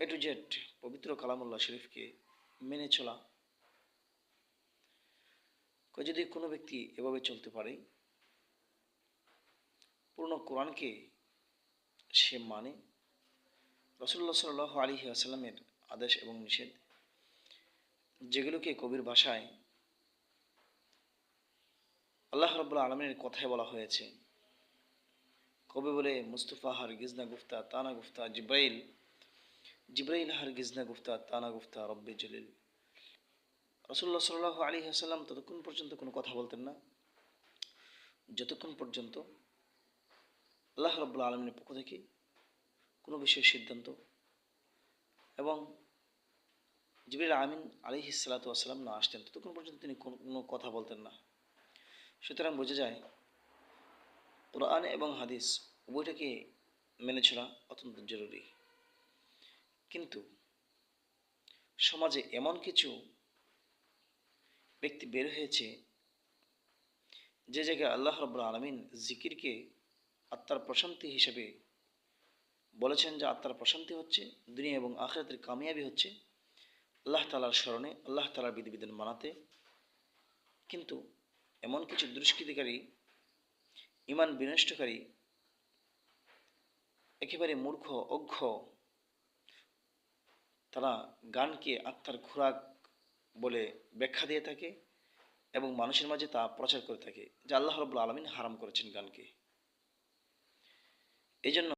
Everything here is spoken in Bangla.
এ টু জেড পবিত্র কালামুল্লাহ শরীফকে মেনে চলা। যদি কোনো ব্যক্তি এভাবে চলতে পারে, পূর্ণ কোরআনকে সে মানে, রাসূলুল্লাহ সাল্লাল্লাহু আলাইহি ওয়াসাল্লামের আদেশ এবং নিষেধ, যেগুলোকে কবির ভাষায় আল্লাহ রাব্বুল আলামিনের কথায় বলা হয়েছে। কবি বলে, মুস্তফা হারগিজ না গুফতা তানা গুফতা জিব্রাইল হারগিজ না গুফতা তানা গুফতা রব্বে জলিল। রাসূলুল্লাহ সাল্লাল্লাহু আলাইহি ওয়াসাল্লাম ততক্ষণ পর্যন্ত কোনো কথা বলতেন না যতক্ষণ পর্যন্ত আল্লাহ রাব্বুল আলামিনের পক্ষ থেকে কোনো বিষয়ের সিদ্ধান্ত এবং জিবরিল আমিন আলাইহিস সালাতু ওয়াস সালাম না আসতেন, ততক্ষণ পর্যন্ত তিনি কোনো কথা বলতেন না। সুতরাং বোঝা যায় কোরআন এবং হাদিস উভয়টাকে মেনে চলা অত্যন্ত জরুরি। কিন্তু সমাজে এমন কিছু ব্যক্তি বের হয়েছে যে জায়গায় আল্লাহ রাব্বুল আলামিন জিকিরকে আত্মার প্রশান্তি হিসেবে বলেছেন, যে আত্মার প্রশান্তি হচ্ছে, দুনিয়া এবং আখিরাতের কামিয়াবি হচ্ছে আল্লাহ তাআলার স্মরণে, আল্লাহ তাআলার বিধিবিধান মানাতে। কিন্তু এমন কিছু দুষ্কৃতিকারী, ঈমান বিনষ্টকারী, একেবারে মূর্খ অজ্ঞ, তারা গানকে আত্মার খোরাক বলে ব্যাখ্যা দিয়ে থাকে এবং মানুষের মাঝে তা প্রচার করে থাকে, যে আল্লাহ রাব্বুল আলামিন হারাম করেছেন গানকে। এই জন্য